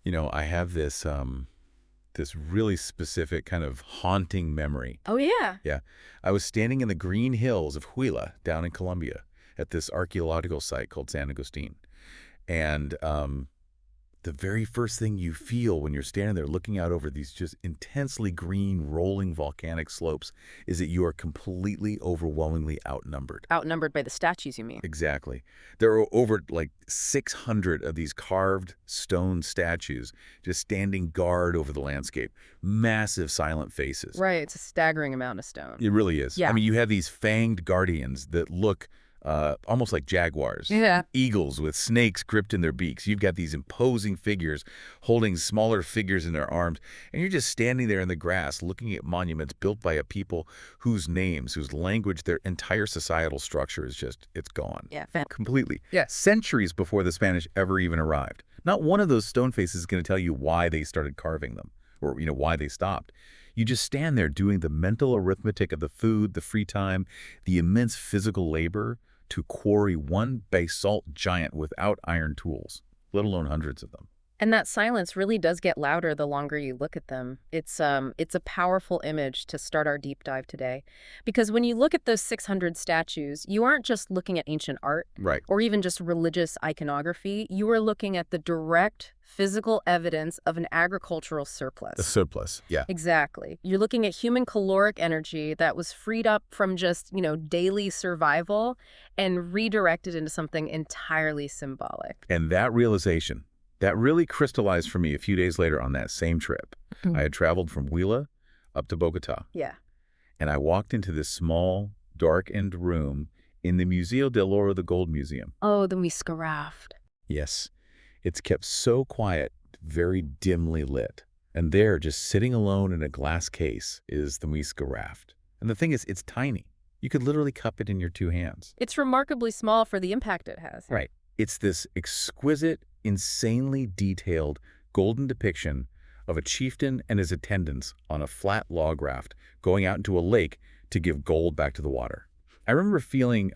I have this really specific kind of haunting memory. Oh, yeah. Yeah. I was standing in the green hills of Huila down in Colombia at this archaeological site called San Agustín. And the very first thing you feel when you're standing there looking out over these just intensely green, rolling volcanic slopes is that you are completely, overwhelmingly outnumbered. Outnumbered by the statues, you mean? Exactly. There are over like 600 of these carved stone statues just standing guard over the landscape. Massive silent faces. Right, it's a staggering amount of stone. It really is. Yeah. I mean, you have these fanged guardians that look almost like jaguars. Yeah. Eagles with snakes gripped in their beaks. You've got these imposing figures holding smaller figures in their arms, and you're just standing there in the grass looking at monuments built by a people whose names, whose language, their entire societal structure is just, it's gone. Yeah. Completely. Yes. Centuries before the Spanish ever even arrived. Not one of those stone faces is going to tell you why they started carving them or, why they stopped. You just stand there doing the mental arithmetic of the food, the free time, the immense physical labor to quarry one basalt giant without iron tools, let alone hundreds of them. And that silence really does get louder the longer you look at them. It's a powerful image to start our deep dive today. Because when you look at those 600 statues, you aren't just looking at ancient art Right. or even just religious iconography. You are looking at the direct physical evidence of an agricultural surplus. The surplus, yeah. Exactly. You're looking at human caloric energy that was freed up from just, daily survival and redirected into something entirely symbolic. And that realization, that really crystallized for me a few days later on that same trip. I had traveled from Huila up to Bogotá. Yeah. And I walked into this small, darkened room in the Museo del Oro, the Gold Museum. Oh, the Muisca Raft. Yes. It's kept so quiet, very dimly lit. And there, just sitting alone in a glass case, is the Muisca Raft. And the thing is, it's tiny. You could literally cup it in your two hands. It's remarkably small for the impact it has. Right. It's this exquisite, insanely detailed golden depiction of a chieftain and his attendants on a flat log raft going out into a lake to give gold back to the water. I remember feeling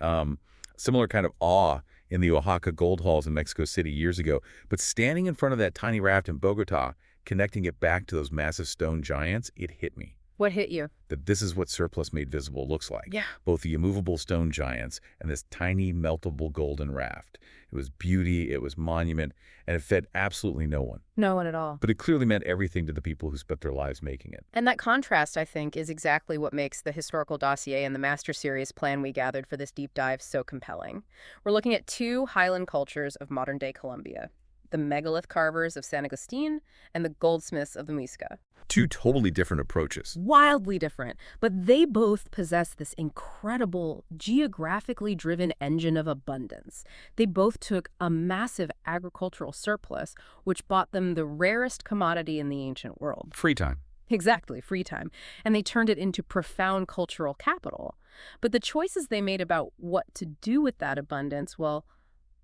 similar kind of awe in the Oaxaca gold halls in Mexico City years ago, but standing in front of that tiny raft in Bogotá, connecting it back to those massive stone giants, it hit me. What hit you? That this is what surplus made visible looks like. Yeah. Both the immovable stone giants and this tiny meltable golden raft. It was beauty, it was monument, and it fed absolutely no one. No one at all. But it clearly meant everything to the people who spent their lives making it. And that contrast, I think, is exactly what makes the historical dossier and the Master Series plan we gathered for this deep dive so compelling. We're looking at two highland cultures of modern-day Colombia, the megalith carvers of San Agustín and the goldsmiths of the Muisca. Two totally different approaches. Wildly different, but they both possess this incredible, geographically driven engine of abundance. They both took a massive agricultural surplus, which bought them the rarest commodity in the ancient world. Free time. Exactly, free time. And they turned it into profound cultural capital. But the choices they made about what to do with that abundance, well,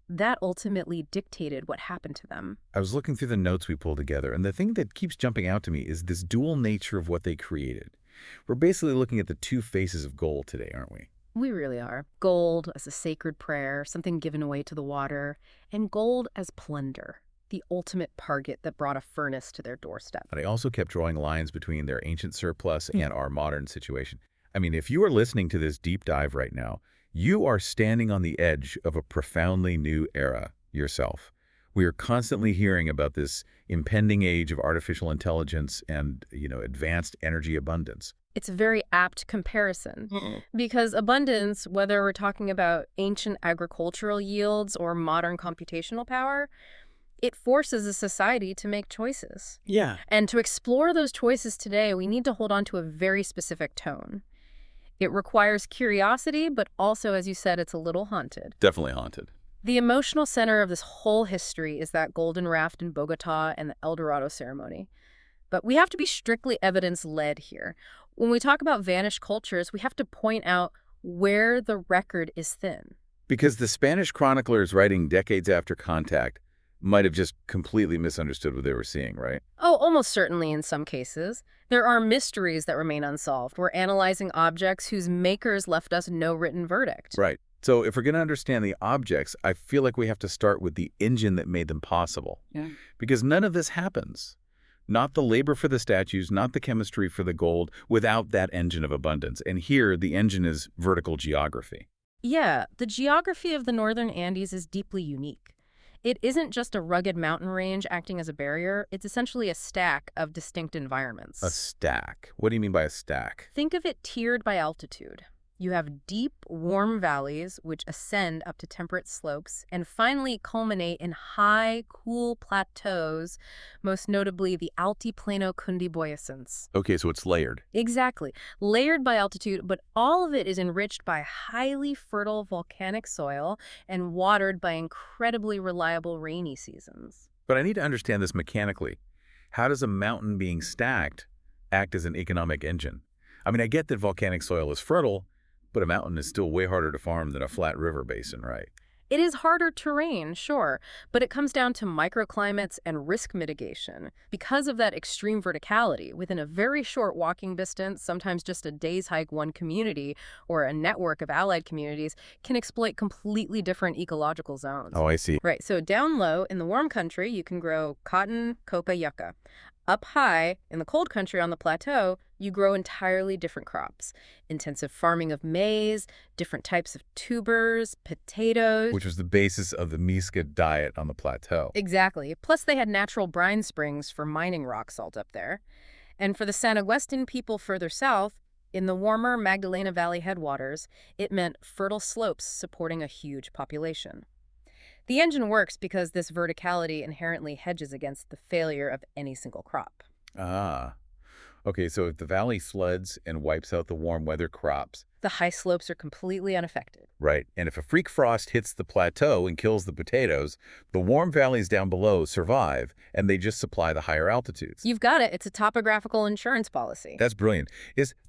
that ultimately dictated what happened to them. I was looking through the notes we pulled together, and the thing that keeps jumping out to me is this dual nature of what they created. We're basically looking at the two faces of gold today, aren't we? We really are. Gold as a sacred prayer, something given away to the water, and gold as plunder, the ultimate target that brought a furnace to their doorstep. But I also kept drawing lines between their ancient surplus and our modern situation. I mean, if you are listening to this deep dive right now, you are standing on the edge of a profoundly new era yourself. We are constantly hearing about this impending age of artificial intelligence and, advanced energy abundance. It's a very apt comparison because abundance, whether we're talking about ancient agricultural yields or modern computational power, it forces a society to make choices. Yeah. And to explore those choices today, we need to hold on to a very specific tone. It requires curiosity, but also, as you said, it's a little haunted. Definitely haunted. The emotional center of this whole history is that golden raft in Bogotá and the Dorado ceremony. But we have to be strictly evidence-led here. When we talk about vanished cultures, we have to point out where the record is thin. Because the Spanish chroniclers writing decades after contact might have just completely misunderstood what they were seeing, right? Oh, almost certainly in some cases. There are mysteries that remain unsolved. We're analyzing objects whose makers left us no written verdict. Right. So if we're going to understand the objects, I feel like we have to start with the engine that made them possible. Yeah. Because none of this happens. Not the labor for the statues, not the chemistry for the gold, without that engine of abundance. And here, the engine is vertical geography. Yeah, the geography of the northern Andes is deeply unique. It isn't just a rugged mountain range acting as a barrier, it's essentially a stack of distinct environments. A stack. What do you mean by a stack? Think of it tiered by altitude. You have deep, warm valleys which ascend up to temperate slopes and finally culminate in high, cool plateaus, most notably the Altiplano Cundiboyacense. Okay, so it's layered. Exactly. Layered by altitude, but all of it is enriched by highly fertile volcanic soil and watered by incredibly reliable rainy seasons. But I need to understand this mechanically. How does a mountain being stacked act as an economic engine? I mean, I get that volcanic soil is fertile, but a mountain is still way harder to farm than a flat river basin, right? It is harder terrain, sure, but it comes down to microclimates and risk mitigation. Because of that extreme verticality, within a very short walking distance, sometimes just a day's hike, one community or a network of allied communities can exploit completely different ecological zones. Oh, I see. Right, so down low in the warm country, you can grow cotton, coca, yucca. Up high, in the cold country on the plateau, you grow entirely different crops. Intensive farming of maize, different types of tubers, potatoes. Which was the basis of the Muisca diet on the plateau. Exactly. Plus, they had natural brine springs for mining rock salt up there. And for the San Agustín people further south, in the warmer Magdalena Valley headwaters, it meant fertile slopes supporting a huge population. The engine works because this verticality inherently hedges against the failure of any single crop. Ah. Okay, so if the valley floods and wipes out the warm weather crops, The high slopes are completely unaffected. right, and if a freak frost hits the plateau and kills the potatoes, the warm valleys down below survive, and they just supply the higher altitudes. You've got it. It's a topographical insurance policy. That's brilliant.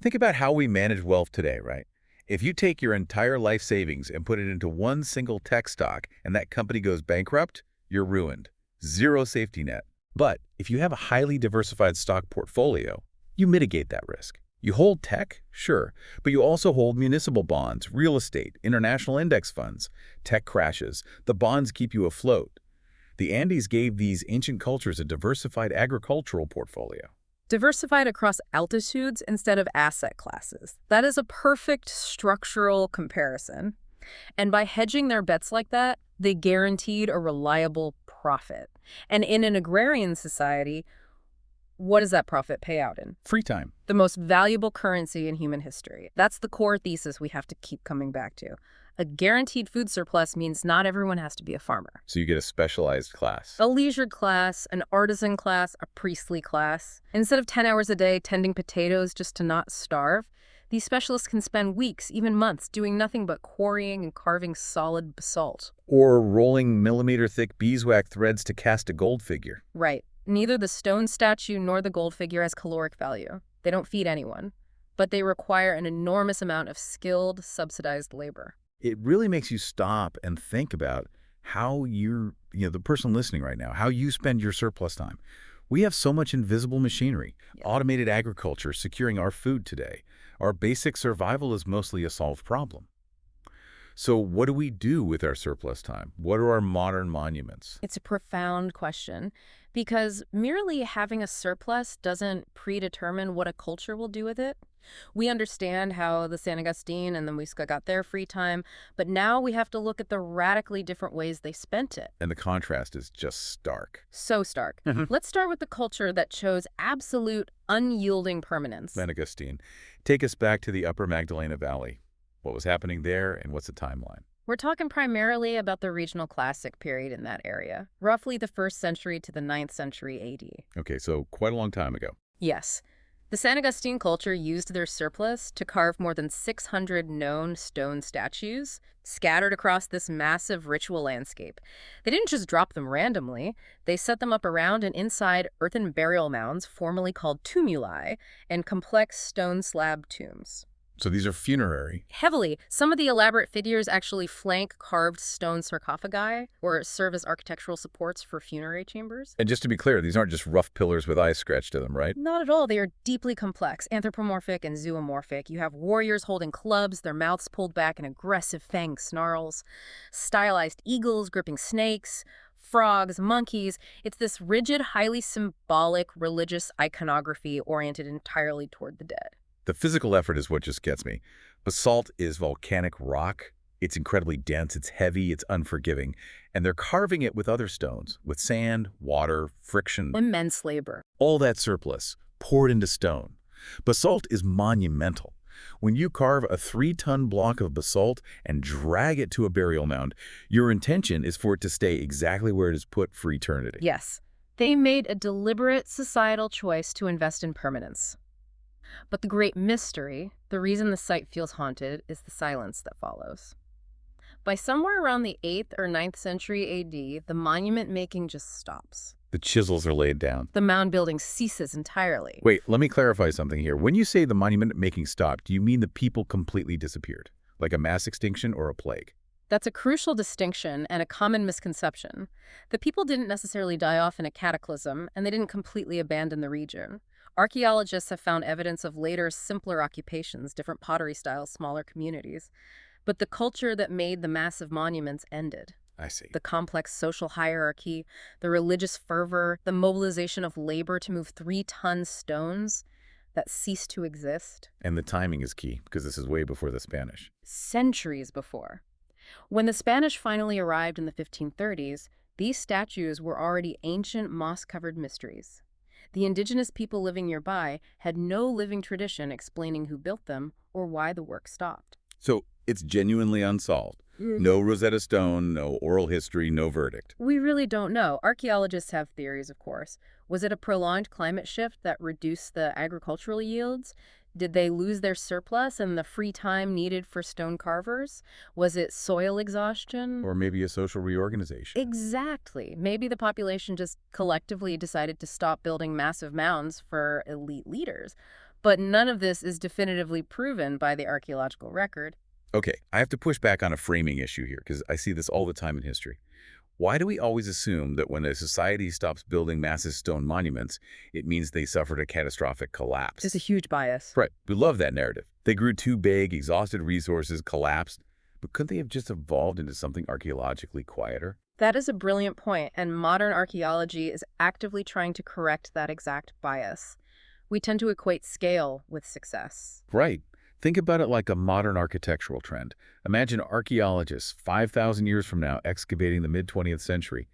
Think about how we manage wealth today, right? If you take your entire life savings and put it into one single tech stock and that company goes bankrupt, you're ruined. Zero safety net. But if you have a highly diversified stock portfolio, you mitigate that risk. You hold tech, sure, but you also hold municipal bonds, real estate, international index funds. Tech crashes. The bonds keep you afloat. The Andes gave these ancient cultures a diversified agricultural portfolio. Diversified across altitudes instead of asset classes. That is a perfect structural comparison. And by hedging their bets like that, they guaranteed a reliable profit. And in an agrarian society, what does that profit pay out in? Free time. The most valuable currency in human history. That's the core thesis we have to keep coming back to. A guaranteed food surplus means not everyone has to be a farmer. So you get a specialized class. A leisured class, an artisan class, a priestly class. Instead of 10 hours a day tending potatoes just to not starve, these specialists can spend weeks, even months, doing nothing but quarrying and carving solid basalt. Or rolling millimeter-thick beeswax threads to cast a gold figure. Right. Neither the stone statue nor the gold figure has caloric value. They don't feed anyone. But they require an enormous amount of skilled, subsidized labor. It really makes you stop and think about how the person listening right now, how you spend your surplus time. We have so much invisible machinery, automated agriculture securing our food today. Our basic survival is mostly a solved problem. So what do we do with our surplus time? What are our modern monuments? It's a profound question because merely having a surplus doesn't predetermine what a culture will do with it. We understand how the San Agustín and the Muisca got their free time, but now we have to look at the radically different ways they spent it. And the contrast is just stark. So stark. Let's start with the culture that chose absolute, unyielding permanence. San Agustín, take us back to the upper Magdalena Valley. What was happening there and what's the timeline? We're talking primarily about the regional classic period in that area, roughly the 1st century to the 9th century AD. Okay, so quite a long time ago. Yes. The San Agustín culture used their surplus to carve more than 600 known stone statues scattered across this massive ritual landscape. They didn't just drop them randomly. They set them up around and inside earthen burial mounds, formerly called tumuli, and complex stone slab tombs. So these are funerary. Heavily. Some of the elaborate figures actually flank carved stone sarcophagi or serve as architectural supports for funerary chambers. And just to be clear, these aren't just rough pillars with eyes scratched to them, right? Not at all. They are deeply complex, anthropomorphic and zoomorphic. You have warriors holding clubs, their mouths pulled back in aggressive fang snarls, stylized eagles gripping snakes, frogs, monkeys. It's this rigid, highly symbolic religious iconography oriented entirely toward the dead. The physical effort is what just gets me. Basalt is volcanic rock. It's incredibly dense, it's heavy, it's unforgiving. And they're carving it with other stones, with sand, water, friction. Immense labor. All that surplus poured into stone. Basalt is monumental. When you carve a 3-ton block of basalt and drag it to a burial mound, your intention is for it to stay exactly where it is put for eternity. Yes, they made a deliberate societal choice to invest in permanence. But the great mystery, the reason the site feels haunted, is the silence that follows. By somewhere around the 8th or 9th century AD, the monument making just stops. The chisels are laid down. The mound building ceases entirely. Wait, let me clarify something here. When you say the monument making stopped, do you mean the people completely disappeared? Like a mass extinction or a plague? That's a crucial distinction and a common misconception. The people didn't necessarily die off in a cataclysm, and they didn't completely abandon the region. Archaeologists have found evidence of later, simpler occupations, different pottery styles, smaller communities. But the culture that made the massive monuments ended. I see. The complex social hierarchy, the religious fervor, the mobilization of labor to move 3-ton stones that ceased to exist. And the timing is key, because this is way before the Spanish. Centuries before. When the Spanish finally arrived in the 1530s, these statues were already ancient moss-covered mysteries. The indigenous people living nearby had no living tradition explaining who built them or why the work stopped. So it's genuinely unsolved. No Rosetta Stone, no oral history, no verdict. We really don't know. Archaeologists have theories, of course. Was it a prolonged climate shift that reduced the agricultural yields? Did they lose their surplus and the free time needed for stone carvers? Was it soil exhaustion? Or maybe a social reorganization. Exactly. Maybe the population just collectively decided to stop building massive mounds for elite leaders. But none of this is definitively proven by the archaeological record. Okay, I have to push back on a framing issue here, because I see this all the time in history. Why do we always assume that when a society stops building massive stone monuments, it means they suffered a catastrophic collapse? It's a huge bias. Right. We love that narrative. They grew too big, exhausted resources, collapsed. But couldn't they have just evolved into something archaeologically quieter? That is a brilliant point, and modern archaeology is actively trying to correct that exact bias. We tend to equate scale with success. Right. Think about it like a modern architectural trend. Imagine archaeologists 5,000 years from now excavating the mid-20th century.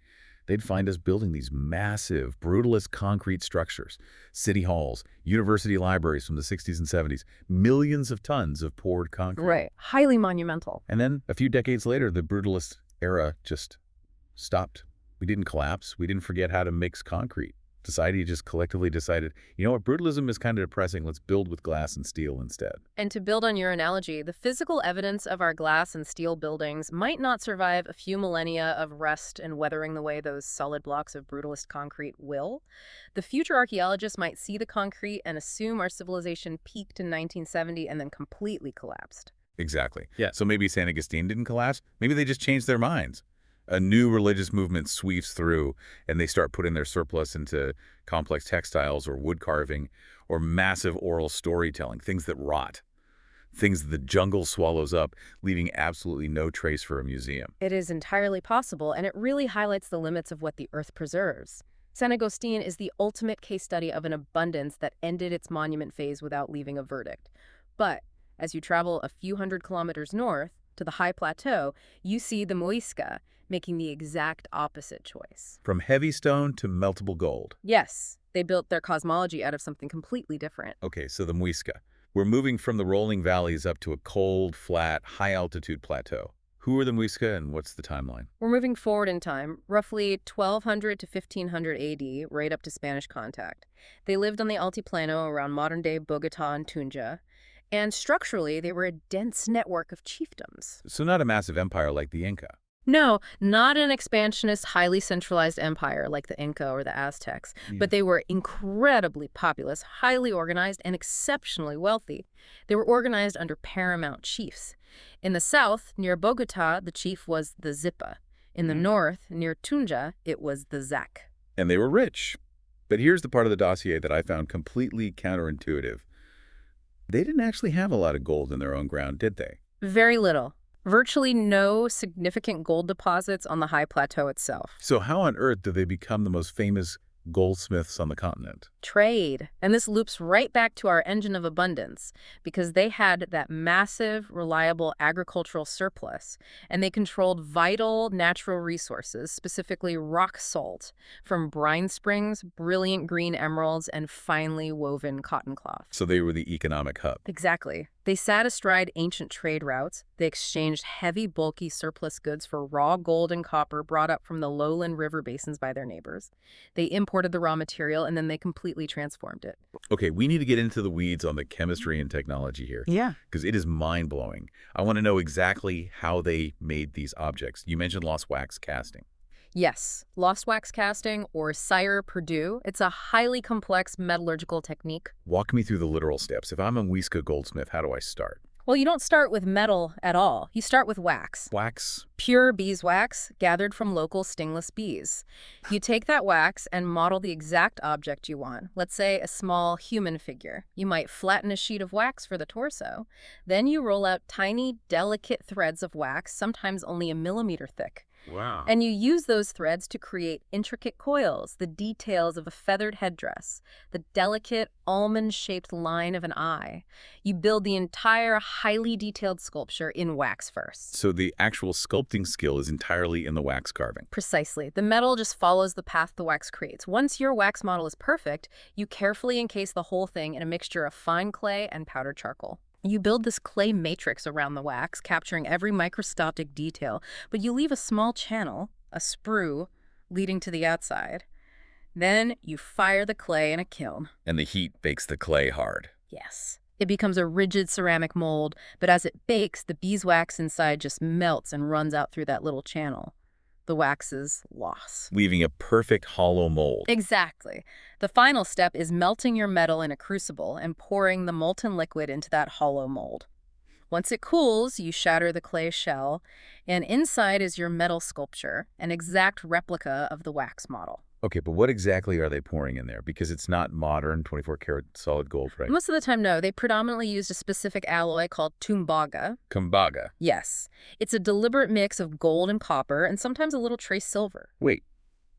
They'd find us building these massive, brutalist concrete structures, city halls, university libraries from the 60s and 70s, millions of tons of poured concrete. Right. Highly monumental. And then a few decades later, the brutalist era just stopped. We didn't collapse. We didn't forget how to mix concrete. Society just collectively decided, you know what, brutalism is kind of depressing. Let's build with glass and steel instead. And to build on your analogy, the physical evidence of our glass and steel buildings might not survive a few millennia of rust and weathering the way those solid blocks of brutalist concrete will. The future archaeologists might see the concrete and assume our civilization peaked in 1970 and then completely collapsed. Exactly. Yeah. So maybe San Agustín didn't collapse. Maybe they just changed their minds. A new religious movement sweeps through, and they start putting their surplus into complex textiles or wood carving or massive oral storytelling, things that rot, things that the jungle swallows up, leaving absolutely no trace for a museum. It is entirely possible, and it really highlights the limits of what the earth preserves. San Agustín is the ultimate case study of an abundance that ended its monument phase without leaving a verdict. But as you travel a few hundred kilometers north to the high plateau, you see the Muisca, making the exact opposite choice. From heavy stone to meltable gold. Yes, they built their cosmology out of something completely different. Okay, so the Muisca. We're moving from the rolling valleys up to a cold, flat, high-altitude plateau. Who are the Muisca and what's the timeline? We're moving forward in time, roughly 1200 to 1500 AD, right up to Spanish contact. They lived on the Altiplano around modern-day Bogotá and Tunja, and structurally they were a dense network of chiefdoms. So not a massive empire like the Inca. No, not an expansionist, highly centralized empire like the Inca or the Aztecs, Yeah. but they were incredibly populous, highly organized, and exceptionally wealthy. They were organized under paramount chiefs. In the south, near Bogotá, the chief was the Zipa. In the Mhm. north, near Tunja, it was the Zac. And they were rich. But here's the part of the dossier that I found completely counterintuitive. They didn't actually have a lot of gold in their own ground, did they? Very little. Virtually no significant gold deposits on the high plateau itself. So how on earth did they become the most famous goldsmiths on the continent? Trade. And this loops right back to our engine of abundance because they had that massive, reliable agricultural surplus, and they controlled vital natural resources, specifically rock salt, from brine springs, brilliant green emeralds, and finely woven cotton cloth. So they were the economic hub. Exactly. They sat astride ancient trade routes. They exchanged heavy, bulky surplus goods for raw gold and copper brought up from the lowland river basins by their neighbors. They imported the raw material, and then they completely transformed it. Okay, we need to get into the weeds on the chemistry and technology here, Yeah. because it is mind-blowing. I want to know exactly how they made these objects. You mentioned lost wax casting. Yes, lost wax casting, or Sire Purdue. It's a highly complex metallurgical technique. Walk me through the literal steps. If I'm a Muisca goldsmith, how do I start? Well, you don't start with metal at all. You start with wax. Wax? Pure beeswax gathered from local stingless bees. You take that wax and model the exact object you want. Let's say a small human figure. You might flatten a sheet of wax for the torso. Then you roll out tiny, delicate threads of wax, sometimes only a millimeter thick. Wow. And you use those threads to create intricate coils, the details of a feathered headdress, the delicate almond-shaped line of an eye. You build the entire highly detailed sculpture in wax first. So the actual sculpting skill is entirely in the wax carving. Precisely. The metal just follows the path the wax creates. Once your wax model is perfect, you carefully encase the whole thing in a mixture of fine clay and powdered charcoal. You build this clay matrix around the wax, capturing every microscopic detail, but you leave a small channel, a sprue, leading to the outside. Then you fire the clay in a kiln. And the heat bakes the clay hard. Yes. It becomes a rigid ceramic mold, but as it bakes, the beeswax inside just melts and runs out through that little channel. The wax is lost. Leaving a perfect hollow mold. Exactly. The final step is melting your metal in a crucible and pouring the molten liquid into that hollow mold. Once it cools, you shatter the clay shell, and inside is your metal sculpture, an exact replica of the wax model. Okay, but what exactly are they pouring in there? Because it's not modern 24-karat solid gold, right? Most of the time, no. They predominantly used a specific alloy called tumbaga. Tumbaga. Yes. It's a deliberate mix of gold and copper, and sometimes a little trace silver. Wait,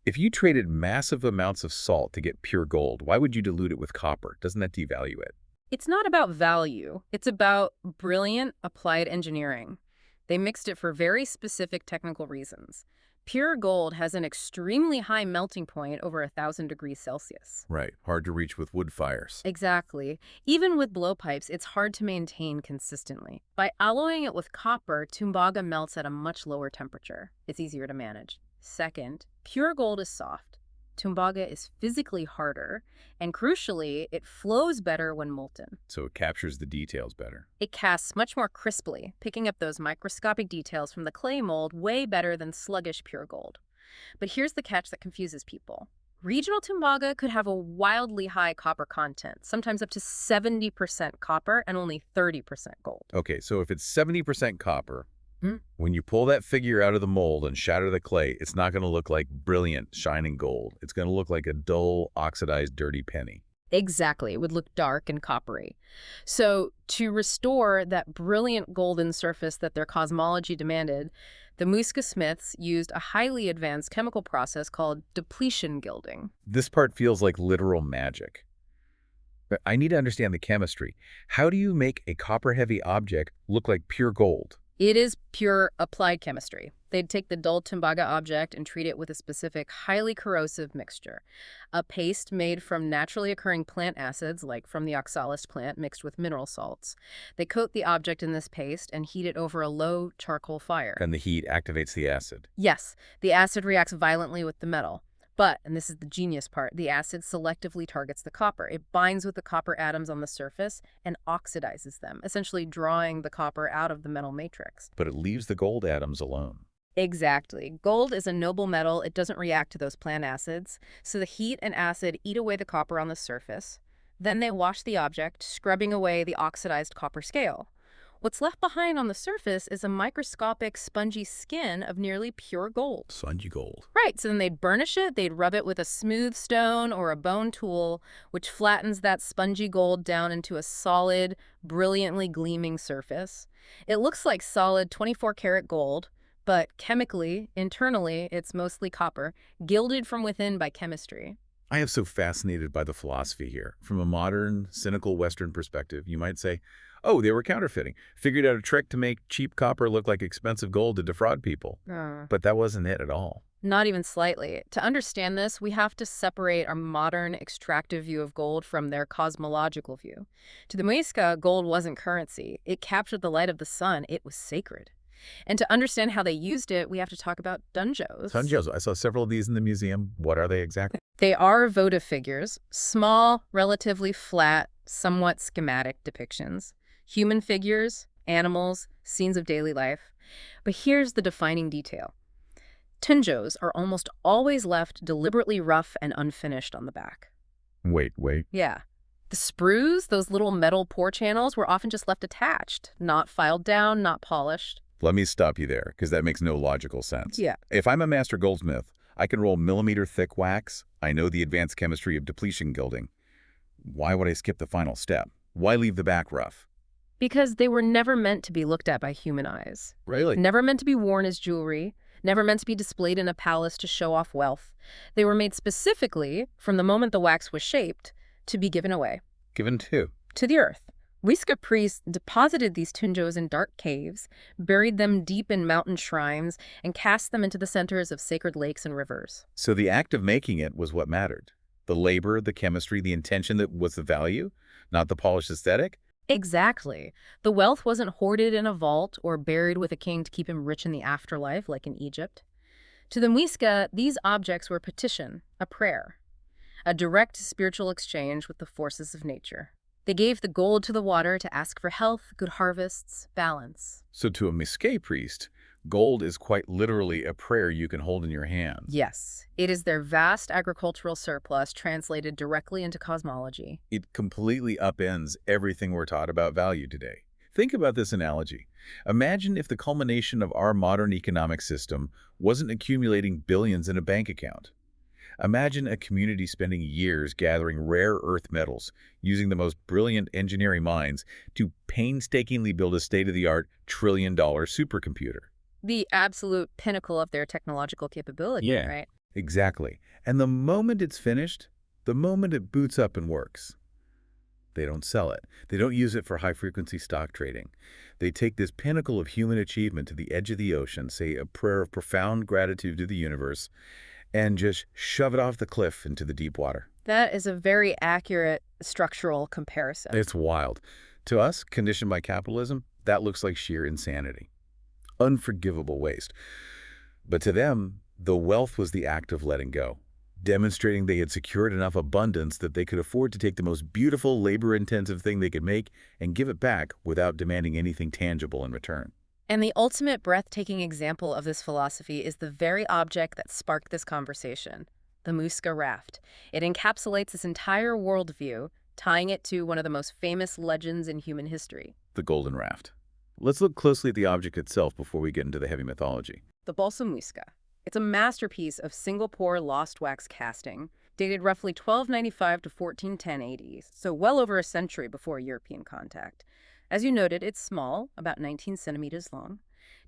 if you traded massive amounts of salt to get pure gold, why would you dilute it with copper? Doesn't that devalue it? It's not about value. It's about brilliant applied engineering. They mixed it for very specific technical reasons. Pure gold has an extremely high melting point over 1,000 degrees Celsius. Right, hard to reach with wood fires. Exactly. Even with blowpipes, it's hard to maintain consistently. By alloying it with copper, tumbaga melts at a much lower temperature. It's easier to manage. Second, pure gold is soft. Tumbaga is physically harder, and crucially, it flows better when molten. So it captures the details better. It casts much more crisply, picking up those microscopic details from the clay mold way better than sluggish pure gold. But here's the catch that confuses people. Regional tumbaga could have a wildly high copper content, sometimes up to 70% copper and only 30% gold. Okay, so if it's 70% copper, when you pull that figure out of the mold and shatter the clay, it's not going to look like brilliant, shining gold. It's going to look like a dull, oxidized, dirty penny. Exactly. It would look dark and coppery. So to restore that brilliant golden surface that their cosmology demanded, the Muisca smiths used a highly advanced chemical process called depletion gilding. This part feels like literal magic. But I need to understand the chemistry. How do you make a copper-heavy object look like pure gold? It is pure applied chemistry. They'd take the dull tumbaga object and treat it with a specific, highly corrosive mixture. A paste made from naturally occurring plant acids, like from the oxalis plant, mixed with mineral salts. They coat the object in this paste and heat it over a low charcoal fire. And the heat activates the acid. Yes, the acid reacts violently with the metal. But, and this is the genius part, the acid selectively targets the copper. It binds with the copper atoms on the surface and oxidizes them, essentially drawing the copper out of the metal matrix. But it leaves the gold atoms alone. Exactly. Gold is a noble metal. It doesn't react to those plant acids, so the heat and acid eat away the copper on the surface. Then they wash the object, scrubbing away the oxidized copper scale. What's left behind on the surface is a microscopic, spongy skin of nearly pure gold. Spongy gold. Right, so then they'd burnish it, they'd rub it with a smooth stone or a bone tool, which flattens that spongy gold down into a solid, brilliantly gleaming surface. It looks like solid 24-karat gold, but chemically, internally, it's mostly copper, gilded from within by chemistry. I am so fascinated by the philosophy here. From a modern, cynical Western perspective, you might say, oh, they were counterfeiting, figured out a trick to make cheap copper look like expensive gold to defraud people. But that wasn't it at all. Not even slightly. To understand this, we have to separate our modern extractive view of gold from their cosmological view. To the Muisca, gold wasn't currency. It captured the light of the sun. It was sacred. And to understand how they used it, we have to talk about dunjos. Dunjos. I saw several of these in the museum. What are they exactly? They are votive figures, small, relatively flat, somewhat schematic depictions. Human figures, animals, scenes of daily life. But here's the defining detail. Tunjos are almost always left deliberately rough and unfinished on the back. Wait. Yeah. The sprues, those little metal pour channels, were often just left attached, not filed down, not polished. Let me stop you there, because that makes no logical sense. Yeah. If I'm a master goldsmith, I can roll millimeter-thick wax. I know the advanced chemistry of depletion gilding. Why would I skip the final step? Why leave the back rough? Because they were never meant to be looked at by human eyes. Really? Never meant to be worn as jewelry. Never meant to be displayed in a palace to show off wealth. They were made specifically, from the moment the wax was shaped, to be given away. Given to? To the earth. Muisca priests deposited these tunjos in dark caves, buried them deep in mountain shrines, and cast them into the centers of sacred lakes and rivers. So the act of making it was what mattered. The labor, the chemistry, the intention that was the value, not the polished aesthetic? Exactly. The wealth wasn't hoarded in a vault or buried with a king to keep him rich in the afterlife, like in Egypt. To the Muisca, these objects were a petition, a prayer, a direct spiritual exchange with the forces of nature. They gave the gold to the water to ask for health, good harvests, balance. So to a Muisca priest, gold is quite literally a prayer you can hold in your hands. Yes, it is their vast agricultural surplus translated directly into cosmology. It completely upends everything we're taught about value today. Think about this analogy. Imagine if the culmination of our modern economic system wasn't accumulating billions in a bank account. Imagine a community spending years gathering rare earth metals, using the most brilliant engineering minds to painstakingly build a state-of-the-art trillion-dollar supercomputer. The absolute pinnacle of their technological capability, right? Exactly. And the moment it's finished, the moment it boots up and works, they don't sell it. They don't use it for high-frequency stock trading. They take this pinnacle of human achievement to the edge of the ocean, say a prayer of profound gratitude to the universe, and just shove it off the cliff into the deep water. That is a very accurate structural comparison. It's wild. To us, conditioned by capitalism, that looks like sheer insanity. Unforgivable waste. But to them, the wealth was the act of letting go, demonstrating they had secured enough abundance that they could afford to take the most beautiful, labor-intensive thing they could make and give it back without demanding anything tangible in return. And the ultimate breathtaking example of this philosophy is the very object that sparked this conversation, the Muisca Raft. It encapsulates this entire worldview, tying it to one of the most famous legends in human history. The Golden Raft. Let's look closely at the object itself before we get into the heavy mythology. The Balsa Muisca. It's a masterpiece of single-pour lost wax casting, dated roughly 1295 to 1410 AD, so well over a century before European contact. As you noted, it's small, about 19 centimeters long,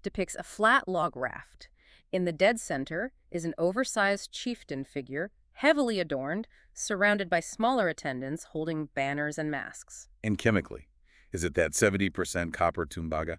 depicts a flat log raft. In the dead center is an oversized chieftain figure, heavily adorned, surrounded by smaller attendants holding banners and masks. And chemically, is it that 70% copper tumbaga?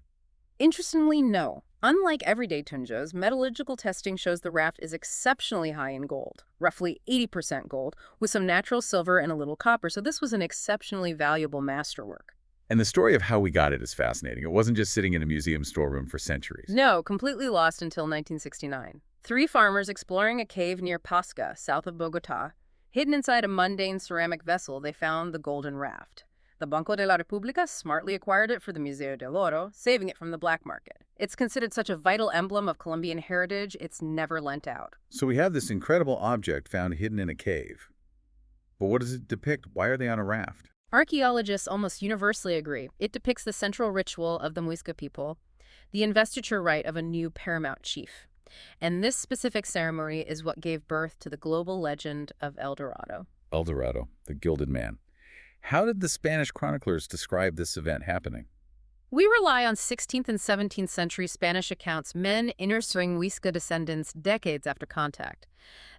Interestingly, no. Unlike everyday tunjos, metallurgical testing shows the raft is exceptionally high in gold, roughly 80% gold, with some natural silver and a little copper, so this was an exceptionally valuable masterwork. And the story of how we got it is fascinating. It wasn't just sitting in a museum storeroom for centuries. No, completely lost until 1969. 3 farmers exploring a cave near Pasca, south of Bogotá. Hidden inside a mundane ceramic vessel, they found the golden raft. The Banco de la República smartly acquired it for the Museo del Oro, saving it from the black market. It's considered such a vital emblem of Colombian heritage, it's never lent out. So we have this incredible object found hidden in a cave. But what does it depict? Why are they on a raft? Archaeologists almost universally agree. It depicts the central ritual of the Muisca people, the investiture rite of a new paramount chief. And this specific ceremony is what gave birth to the global legend of El Dorado. El Dorado, the gilded man. How did the Spanish chroniclers describe this event happening? We rely on 16th and 17th century Spanish accounts, men interviewing Muisca descendants decades after contact.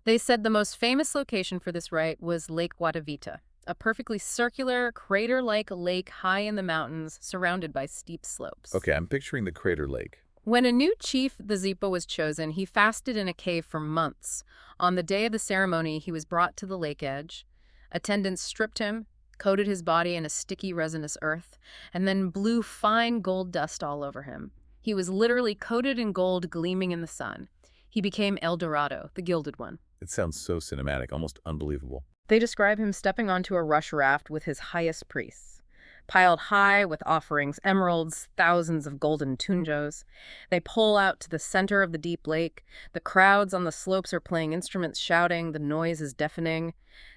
They said the most famous location for this rite was Lake Guatavita, a perfectly circular, crater-like lake high in the mountains, surrounded by steep slopes. Okay, I'm picturing the crater lake. When a new chief, the Zipa, was chosen, he fasted in a cave for months. On the day of the ceremony, he was brought to the lake edge. Attendants stripped him, coated his body in a sticky resinous earth, and then blew fine gold dust all over him. He was literally coated in gold gleaming in the sun. He became El Dorado, the gilded one. It sounds so cinematic, almost unbelievable. They describe him stepping onto a rush raft with his highest priests, piled high with offerings, emeralds, thousands of golden tunjos. They pull out to the center of the deep lake. The crowds on the slopes are playing instruments, shouting. The noise is deafening.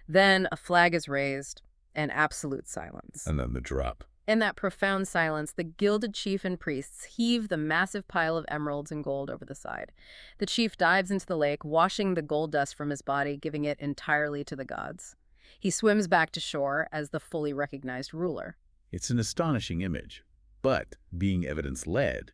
Then a flag is raised. And absolute silence. And then the drop. In that profound silence, the gilded chief and priests heave the massive pile of emeralds and gold over the side. The chief dives into the lake, washing the gold dust from his body, giving it entirely to the gods. He swims back to shore as the fully recognized ruler. It's an astonishing image, but being evidence-led,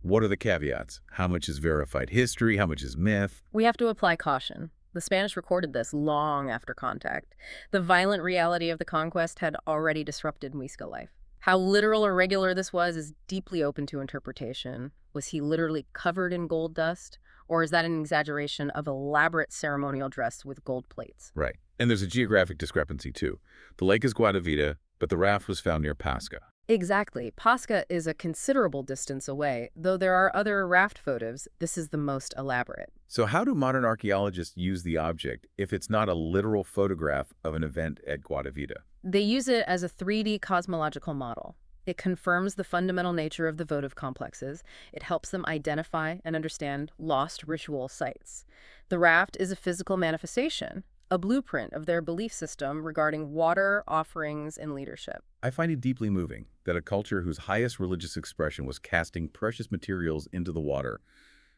what are the caveats? How much is verified history? How much is myth? We have to apply caution. The Spanish recorded this long after contact. The violent reality of the conquest had already disrupted Muisca life. How literal or regular this was is deeply open to interpretation. Was he literally covered in gold dust? Or is that an exaggeration of elaborate ceremonial dress with gold plates? Right. And there's a geographic discrepancy, too. The lake is Guatavita, but the raft was found near Pasca. Exactly. Pasca is a considerable distance away. Though there are other raft photos, this is the most elaborate. So how do modern archaeologists use the object if it's not a literal photograph of an event at Guatavita? They use it as a 3D cosmological model. It confirms the fundamental nature of the votive complexes. It helps them identify and understand lost ritual sites. The raft is a physical manifestation, a blueprint of their belief system regarding water, offerings, and leadership. I find it deeply moving that a culture whose highest religious expression was casting precious materials into the water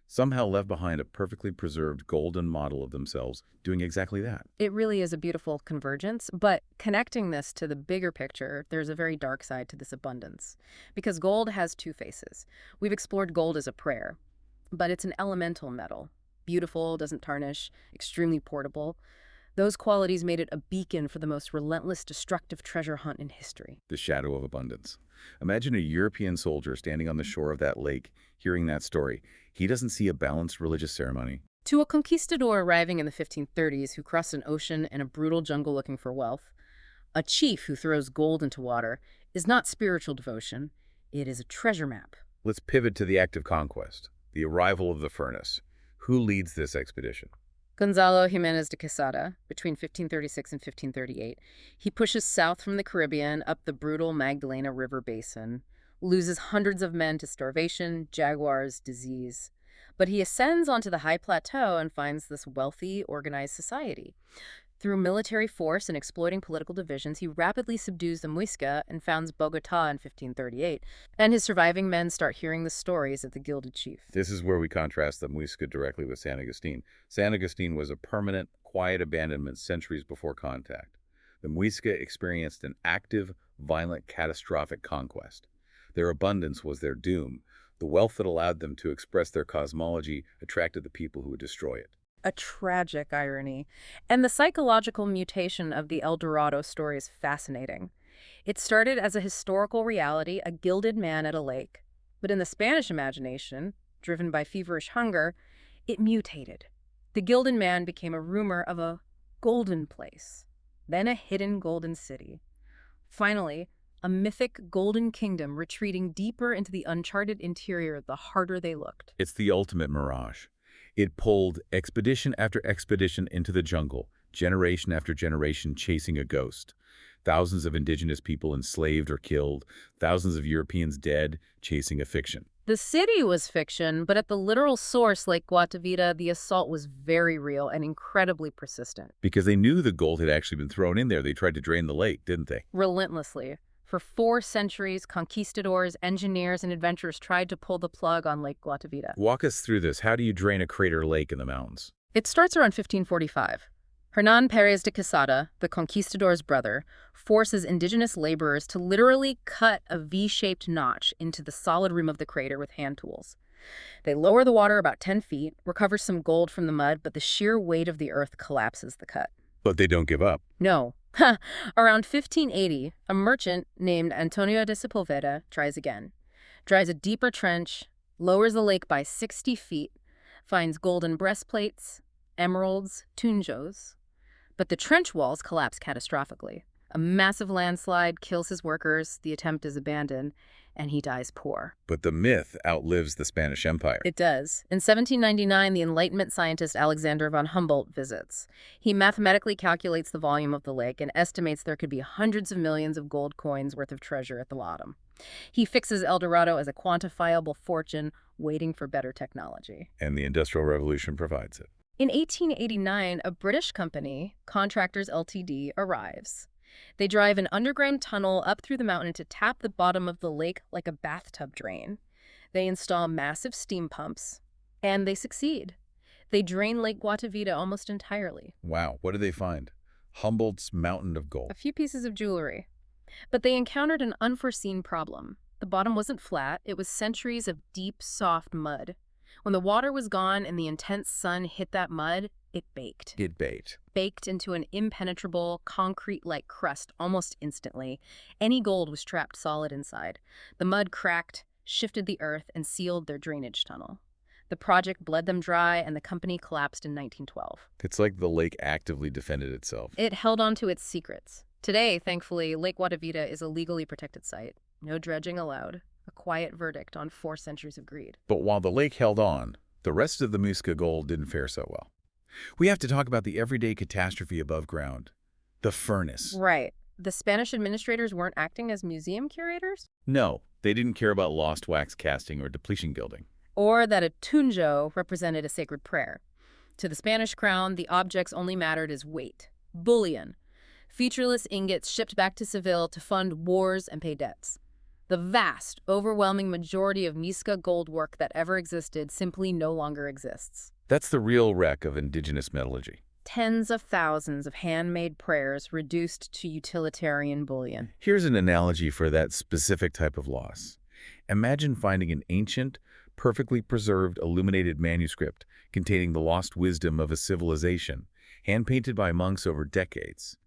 somehow left behind a perfectly preserved golden model of themselves doing exactly that. It really is a beautiful convergence, but connecting this to the bigger picture, there's a very dark side to this abundance. Because gold has two faces. We've explored gold as a prayer, but it's an elemental metal. Beautiful, doesn't tarnish, extremely portable. Those qualities made it a beacon for the most relentless, destructive treasure hunt in history. The shadow of abundance. Imagine a European soldier standing on the shore of that lake, hearing that story. He doesn't see a balanced religious ceremony. To a conquistador arriving in the 1530s who crossed an ocean and a brutal jungle looking for wealth, a chief who throws gold into water is not spiritual devotion. It is a treasure map. Let's pivot to the act of conquest, the arrival of the furnace. Who leads this expedition? Gonzalo Jimenez de Quesada, between 1536 and 1538, he pushes south from the Caribbean up the brutal Magdalena River basin, loses hundreds of men to starvation, jaguars, disease. But he ascends onto the high plateau and finds this wealthy, organized society. Through military force and exploiting political divisions, he rapidly subdues the Muisca and founds Bogotá in 1538, and his surviving men start hearing the stories of the gilded chief. This is where we contrast the Muisca directly with San Agustín. San Agustín was a permanent, quiet abandonment centuries before contact. The Muisca experienced an active, violent, catastrophic conquest. Their abundance was their doom. The wealth that allowed them to express their cosmology attracted the people who would destroy it. A tragic irony. And the psychological mutation of the El Dorado story is fascinating. It started as a historical reality, a gilded man at a lake. But in the Spanish imagination, driven by feverish hunger, it mutated. The gilded man became a rumor of a golden place, then a hidden golden city. Finally, a mythic golden kingdom retreating deeper into the uncharted interior the harder they looked. It's the ultimate mirage. It pulled expedition after expedition into the jungle, generation after generation chasing a ghost. Thousands of indigenous people enslaved or killed, thousands of Europeans dead, chasing a fiction. The city was fiction, but at the literal source, Lake Guatavita, the assault was very real and incredibly persistent. Because they knew the gold had actually been thrown in there, they tried to drain the lake, didn't they? Relentlessly. For 4 centuries, conquistadors, engineers, and adventurers tried to pull the plug on Lake Guatavita. Walk us through this. How do you drain a crater lake in the mountains? It starts around 1545. Hernán Pérez de Quesada, the conquistador's brother, forces indigenous laborers to literally cut a V-shaped notch into the solid rim of the crater with hand tools. They lower the water about 10 feet, recover some gold from the mud, but the sheer weight of the earth collapses the cut. But they don't give up. No. Around 1580, a merchant named Antonio de Sepulveda tries again. Drives a deeper trench, lowers the lake by 60 feet, finds golden breastplates, emeralds, tunjos. But the trench walls collapse catastrophically. A massive landslide kills his workers, the attempt is abandoned, and he dies poor. But the myth outlives the Spanish Empire. It does. In 1799, the Enlightenment scientist Alexander von Humboldt visits. He mathematically calculates the volume of the lake and estimates there could be hundreds of millions of gold coins worth of treasure at the bottom. He fixes El Dorado as a quantifiable fortune waiting for better technology. And the Industrial Revolution provides it. In 1889, a British company, Contractors Ltd., arrives. They drive an underground tunnel up through the mountain to tap the bottom of the lake like a bathtub drain. They install massive steam pumps, and they succeed. They drain Lake Guatavita almost entirely. Wow, what did they find? Humboldt's mountain of gold. A few pieces of jewelry. But they encountered an unforeseen problem. The bottom wasn't flat, it was centuries of deep, soft mud. When the water was gone and the intense sun hit that mud, it baked. It baked. Baked into an impenetrable, concrete-like crust almost instantly. Any gold was trapped solid inside. The mud cracked, shifted the earth, and sealed their drainage tunnel. The project bled them dry, and the company collapsed in 1912. It's like the lake actively defended itself. It held on to its secrets. Today, thankfully, Lake Guatavita is a legally protected site. No dredging allowed. A quiet verdict on 4 centuries of greed. But while the lake held on, the rest of the Muisca gold didn't fare so well. We have to talk about the everyday catastrophe above ground. The furnace. Right. The Spanish administrators weren't acting as museum curators? No, they didn't care about lost wax casting or depletion gilding. Or that a tunjo represented a sacred prayer. To the Spanish crown, the objects only mattered as weight. Bullion. Featureless ingots shipped back to Seville to fund wars and pay debts. The vast, overwhelming majority of Muisca gold work that ever existed simply no longer exists. That's the real wreck of indigenous metallurgy. Tens of thousands of handmade prayers reduced to utilitarian bullion. Here's an analogy for that specific type of loss. Imagine finding an ancient, perfectly preserved illuminated manuscript containing the lost wisdom of a civilization, hand-painted by monks over decades.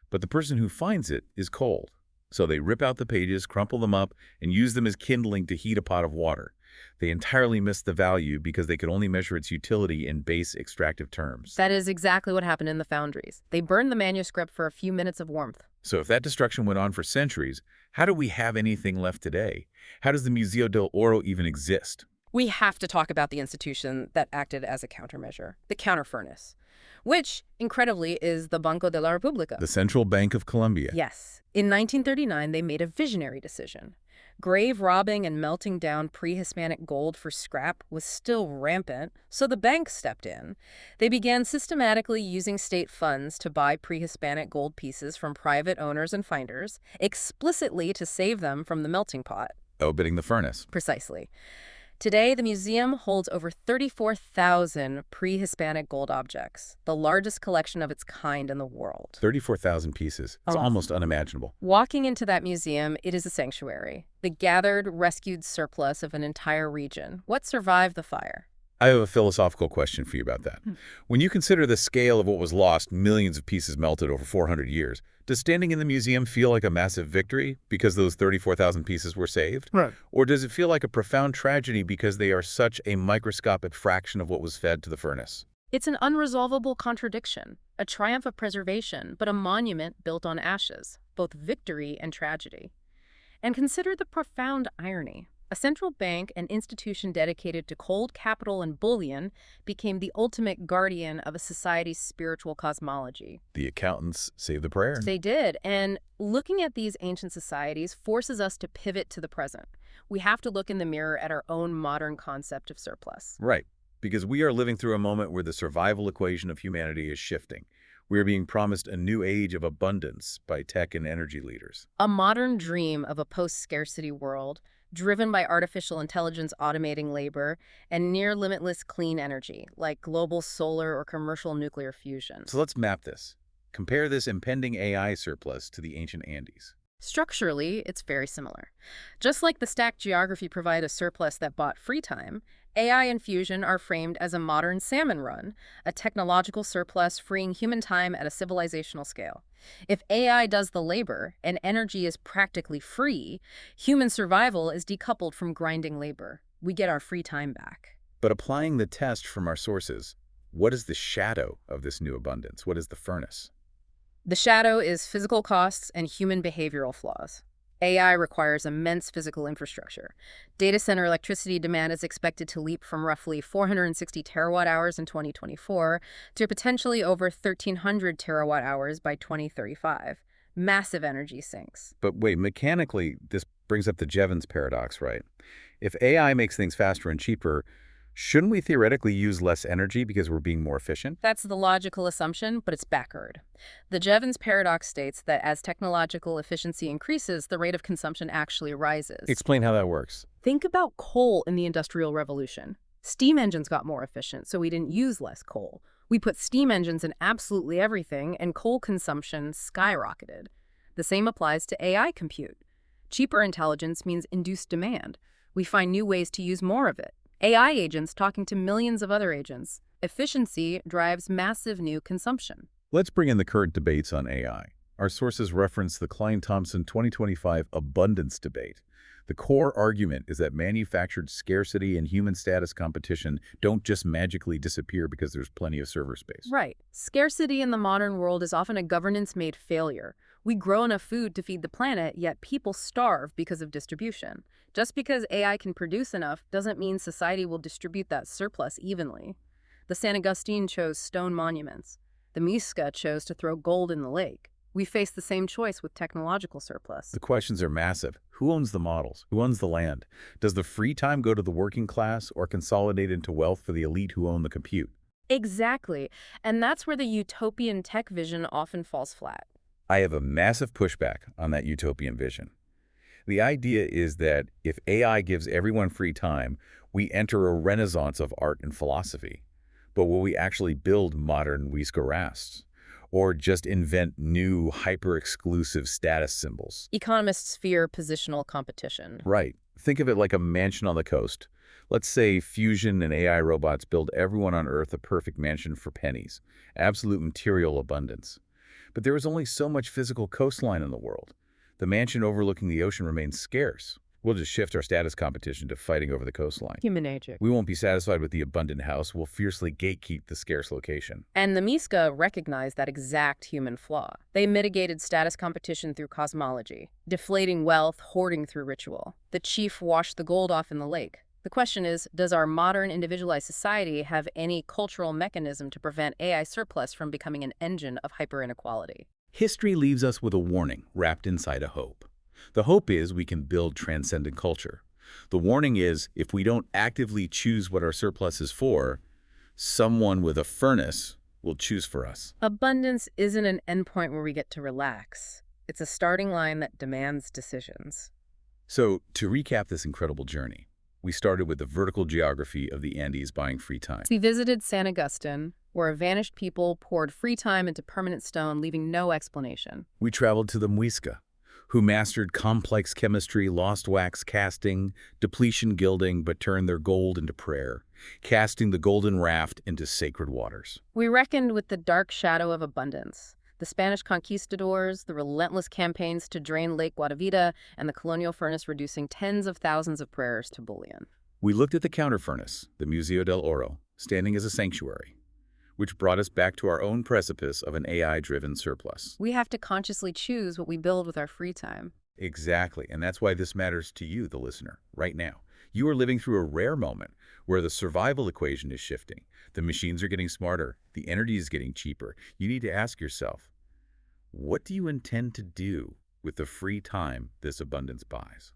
But the person who finds it is cold. So they rip out the pages, crumple them up, and use them as kindling to heat a pot of water. They entirely missed the value because they could only measure its utility in base extractive terms. That is exactly what happened in the foundries. They burned the manuscript for a few minutes of warmth. So if that destruction went on for centuries, how do we have anything left today? How does the Museo del Oro even exist? We have to talk about the institution that acted as a countermeasure, the counterfurnace, which, incredibly, is the Banco de la República. The Central Bank of Colombia. Yes. In 1939, they made a visionary decision. Grave robbing and melting down pre-Hispanic gold for scrap was still rampant, so the bank stepped in. They began systematically using state funds to buy pre-Hispanic gold pieces from private owners and finders, explicitly to save them from the melting pot. Opening the furnace. Precisely. Today, the museum holds over 34,000 pre-Hispanic gold objects, the largest collection of its kind in the world. 34,000 pieces. It's almost unimaginable. Walking into that museum, it is a sanctuary, the gathered, rescued surplus of an entire region. What survived the fire? I have a philosophical question for you about that. When you consider the scale of what was lost, millions of pieces melted over 400 years, does standing in the museum feel like a massive victory because those 34,000 pieces were saved? Right. Or does it feel like a profound tragedy because they are such a microscopic fraction of what was fed to the furnace? It's an unresolvable contradiction, a triumph of preservation, but a monument built on ashes, both victory and tragedy. And consider the profound irony. A central bank, an institution dedicated to cold capital and bullion, became the ultimate guardian of a society's spiritual cosmology. The accountants save the prayer. They did, and looking at these ancient societies forces us to pivot to the present. We have to look in the mirror at our own modern concept of surplus. Right, because we are living through a moment where the survival equation of humanity is shifting. We are being promised a new age of abundance by tech and energy leaders. A modern dream of a post-scarcity world, driven by artificial intelligence automating labor and near-limitless clean energy, like global solar or commercial nuclear fusion. So let's map this. Compare this impending AI surplus to the ancient Andes. Structurally, it's very similar. Just like the stacked geography provided a surplus that bought free time, AI and fusion are framed as a modern salmon run, a technological surplus freeing human time at a civilizational scale. If AI does the labor and energy is practically free, human survival is decoupled from grinding labor. We get our free time back. But applying the test from our sources, what is the shadow of this new abundance? What is the furnace? The shadow is physical costs and human behavioral flaws. AI requires immense physical infrastructure. Data center electricity demand is expected to leap from roughly 460 terawatt-hours in 2024 to potentially over 1,300 terawatt-hours by 2035. Massive energy sinks. But wait, mechanically, this brings up the Jevons paradox, right? If AI makes things faster and cheaper, shouldn't we theoretically use less energy because we're being more efficient? That's the logical assumption, but it's backward. The Jevons paradox states that as technological efficiency increases, the rate of consumption actually rises. Explain how that works. Think about coal in the Industrial Revolution. Steam engines got more efficient, so we didn't use less coal. We put steam engines in absolutely everything, and coal consumption skyrocketed. The same applies to AI compute. Cheaper intelligence means induced demand. We find new ways to use more of it. AI agents talking to millions of other agents. Efficiency drives massive new consumption. Let's bring in the current debates on AI. Our sources reference the Klein-Thompson 2025 abundance debate. The core argument is that manufactured scarcity and human status competition don't just magically disappear because there's plenty of server space. Right. Scarcity in the modern world is often a governance-made failure. We grow enough food to feed the planet, yet people starve because of distribution. Just because AI can produce enough doesn't mean society will distribute that surplus evenly. The San Agustín chose stone monuments. The Muisca chose to throw gold in the lake. We face the same choice with technological surplus. The questions are massive. Who owns the models? Who owns the land? Does the free time go to the working class or consolidate into wealth for the elite who own the compute? Exactly. And that's where the utopian tech vision often falls flat. I have a massive pushback on that utopian vision. The idea is that if AI gives everyone free time, we enter a renaissance of art and philosophy. But will we actually build modern Muisca Rafts? Or just invent new hyper-exclusive status symbols? Economists fear positional competition. Right. Think of it like a mansion on the coast. Let's say fusion and AI robots build everyone on Earth a perfect mansion for pennies. Absolute material abundance. But there is only so much physical coastline in the world. The mansion overlooking the ocean remains scarce. We'll just shift our status competition to fighting over the coastline. Human nature. We won't be satisfied with the abundant house. We'll fiercely gatekeep the scarce location. And the Muisca recognized that exact human flaw. They mitigated status competition through cosmology, deflating wealth, hoarding through ritual. The chief washed the gold off in the lake. The question is, does our modern individualized society have any cultural mechanism to prevent AI surplus from becoming an engine of hyper-inequality? History leaves us with a warning wrapped inside a hope. The hope is we can build transcendent culture. The warning is if we don't actively choose what our surplus is for, someone with a furnace will choose for us. Abundance isn't an endpoint where we get to relax. It's a starting line that demands decisions. So, to recap this incredible journey, we started with the vertical geography of the Andes buying free time. We visited San Agustín, where a vanished people poured free time into permanent stone, leaving no explanation. We traveled to the Muisca, who mastered complex chemistry, lost wax casting, depletion gilding, but turned their gold into prayer, casting the golden raft into sacred waters. We reckoned with the dark shadow of abundance. The Spanish conquistadors, the relentless campaigns to drain Lake Guatavita, and the colonial furnace reducing tens of thousands of prayers to bullion. We looked at the counter furnace, the Museo del Oro, standing as a sanctuary, which brought us back to our own precipice of an AI-driven surplus. We have to consciously choose what we build with our free time. Exactly, and that's why this matters to you, the listener, right now. You are living through a rare moment where the survival equation is shifting. The machines are getting smarter. The energy is getting cheaper. You need to ask yourself, what do you intend to do with the free time this abundance buys?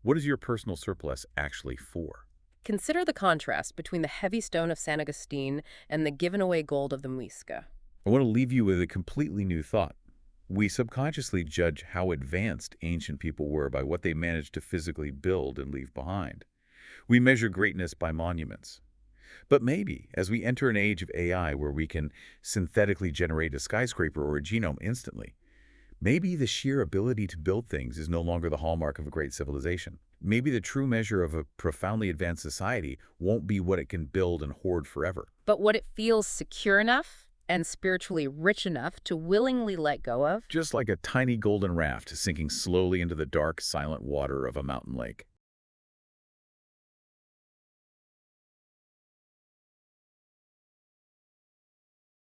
What is your personal surplus actually for? Consider the contrast between the heavy stone of San Agustín and the given away gold of the Muisca. I want to leave you with a completely new thought. We subconsciously judge how advanced ancient people were by what they managed to physically build and leave behind. We measure greatness by monuments. But maybe, as we enter an age of AI where we can synthetically generate a skyscraper or a genome instantly, maybe the sheer ability to build things is no longer the hallmark of a great civilization. Maybe the true measure of a profoundly advanced society won't be what it can build and hoard forever. But what it feels secure enough and spiritually rich enough to willingly let go of? Just like a tiny golden raft sinking slowly into the dark, silent water of a mountain lake.